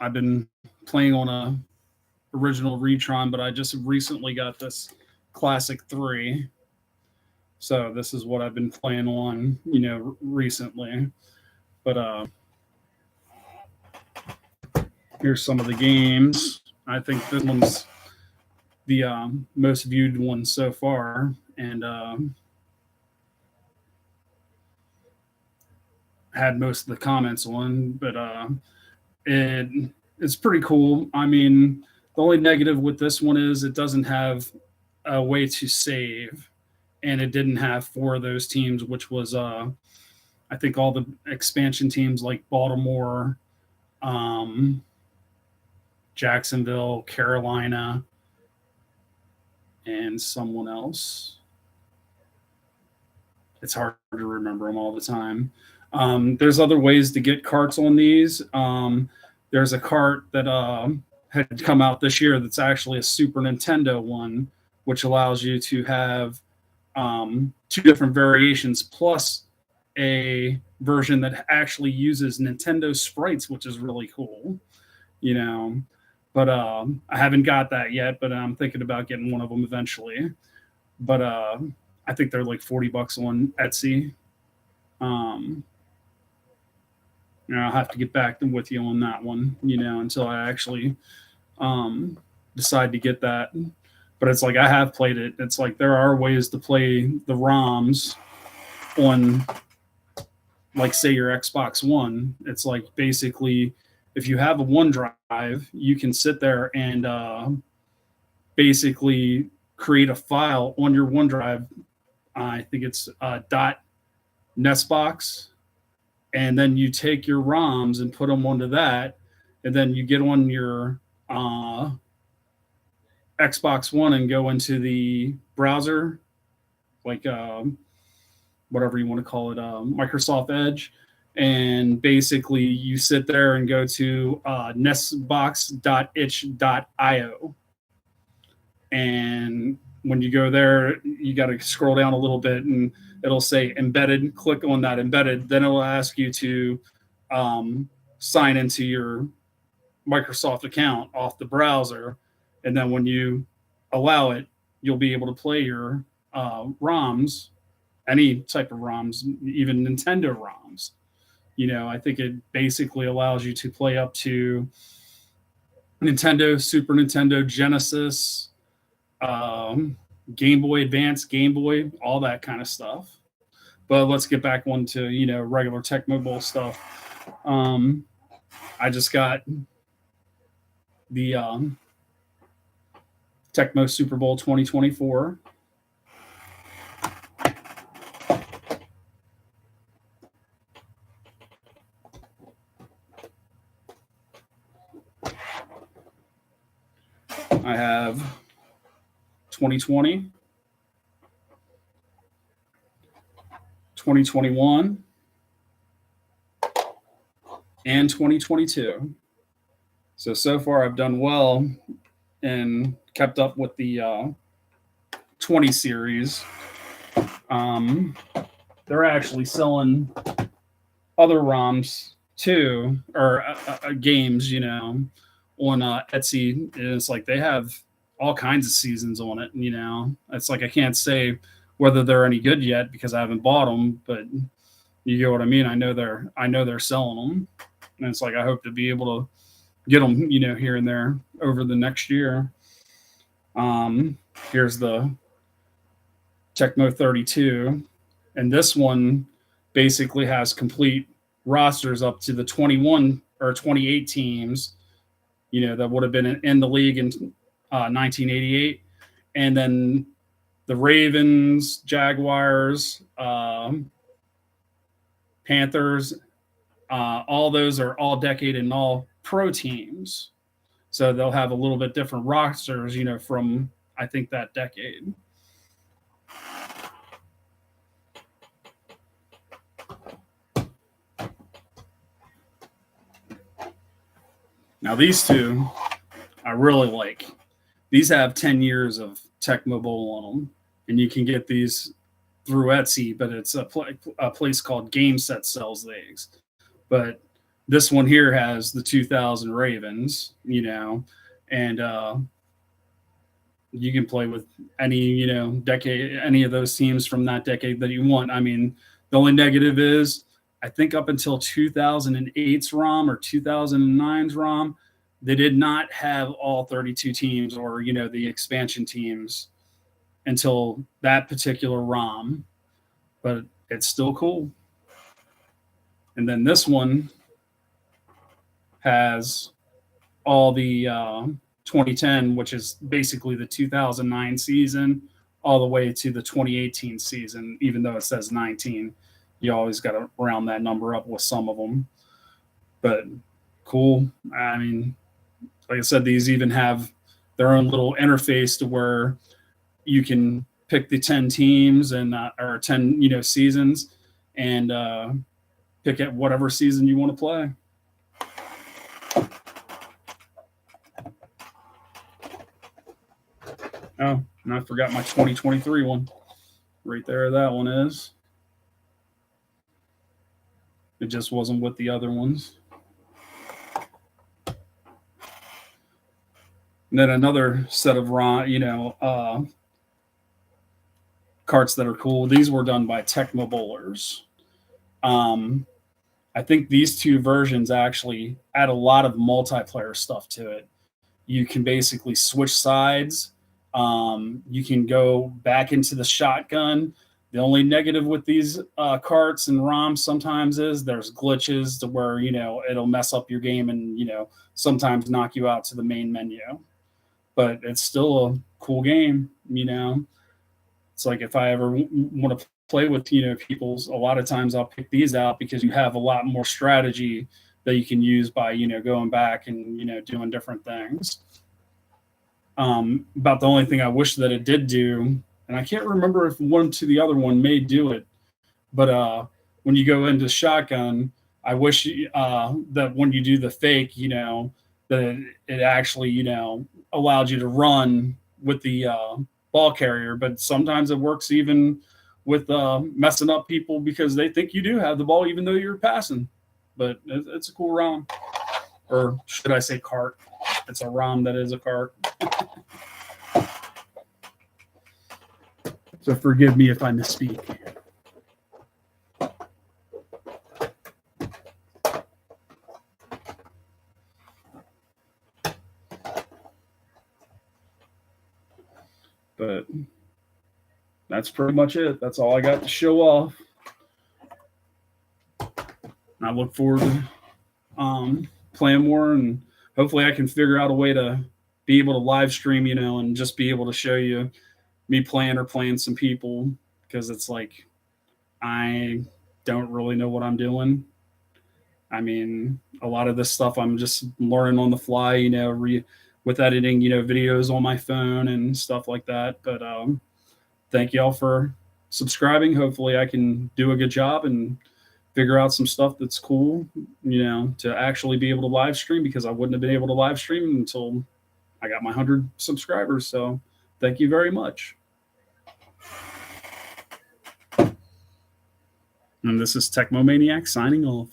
I've been playing on a original Retron, but I just recently got this Classic 3. So this is what I've been playing on, recently. But here's some of the games. I think this one's the most viewed one so far, and had most of the comments on. But it's pretty cool. I mean, the only negative with this one is it doesn't have a way to save, and it didn't have four of those teams, which was I think all the expansion teams like Baltimore, um, Jacksonville, Carolina, and someone else. It's hard to remember them all the time. There's other ways to get carts on these. There's a cart that had come out this year that's actually a Super Nintendo one, which allows you to have two different variations plus a version that actually uses Nintendo sprites, which is really cool, you know. But I haven't got that yet, but I'm thinking about getting one of them eventually. But I think they're like $40 on Etsy. I'll have to get back with you on that one, until I actually decide to get that. But it's like I have played it. It's like there are ways to play the ROMs on, like, say, your Xbox One. It's like basically if you have a OneDrive, you can sit there and basically create a file on your OneDrive. I think it's .nestbox, and then you take your ROMs and put them onto that, and then you get on your Xbox One and go into the browser, like whatever you want to call it, Microsoft Edge, and basically you sit there and go to nestbox.itch.io, and when you go there, you got to scroll down a little bit, and it'll say embedded. Click on that embedded. Then it'll ask you to sign into your Microsoft account off the browser. And then when you allow it, you'll be able to play your ROMs, any type of ROMs, even Nintendo ROMs. I think it basically allows you to play up to Nintendo, Super Nintendo, Genesis, Game Boy Advance, Game Boy, all that kind of stuff. But let's get back onto regular Tecmo Bowl stuff. I just got the Tecmo Super Bowl 2024. I have 2020, 2021, and 2022. So far I've done well and kept up with the 20 series. They're actually selling other ROMs too, or games, on Etsy. And it's like they have all kinds of seasons on it. It's like I can't say whether they're any good yet because I haven't bought them, but you get what I mean. I know they're selling them, and it's like I hope to be able to get them, here and there over the next year. Here's the Tecmo 32, and this one basically has complete rosters up to the 21 or 28 teams, that would have been in the league in 1988, and then the Ravens, Jaguars, Panthers, all those are all decade and all pro teams. So they'll have a little bit different rosters, from I think that decade. Now these two I really like. These have 10 years of Tecmo Bowl on them, and you can get these through Etsy, but it's a place called Game Set sells these. But this one here has the 2000 Ravens, and you can play with any, decade, any of those teams from that decade that you want. I mean, the only negative is I think up until 2008's ROM or 2009's ROM, they did not have all 32 teams or, the expansion teams until that particular ROM, but it's still cool. And then this one has all the 2010, which is basically the 2009 season, all the way to the 2018 season. Even though it says 19, you always got to round that number up with some of them. But cool. I mean, like I said, these even have their own little interface to where you can pick the 10 teams and or 10 seasons and pick at whatever season you want to play. Oh, and I forgot my 2023 one. Right there, that one is. It just wasn't with the other ones. And then another set of carts that are cool. These were done by Tecmo Bowlers. I think these two versions actually add a lot of multiplayer stuff to it. You can basically switch sides. You can go back into the shotgun. The only negative with these carts and ROMs sometimes is there's glitches to where, it'll mess up your game and, sometimes knock you out to the main menu. But it's still a cool game, It's like if I ever want to play with, people, a lot of times I'll pick these out because you have a lot more strategy that you can use by, going back and, doing different things. About the only thing I wish that it did do, and I can't remember if one to the other one may do it, but when you go into shotgun, I wish that when you do the fake, that it actually, allowed you to run with the ball carrier. But sometimes it works even with messing up people because they think you do have the ball even though you're passing. But it's a cool ROM, or should I say cart? It's a ROM that is a cart. So forgive me if I misspeak. But that's pretty much it. That's all I got to show off. And I look forward to playing more, and hopefully I can figure out a way to be able to live stream, and just be able to show you me playing or playing some people, because it's like I don't really know what I'm doing. I mean, a lot of this stuff I'm just learning on the fly, with editing, videos on my phone and stuff like that. But thank y'all for subscribing. Hopefully I can do a good job and figure out some stuff that's cool, to actually be able to live stream, because I wouldn't have been able to live stream until I got my 100 subscribers. So thank you very much. And this is Tecmo Maniac signing off.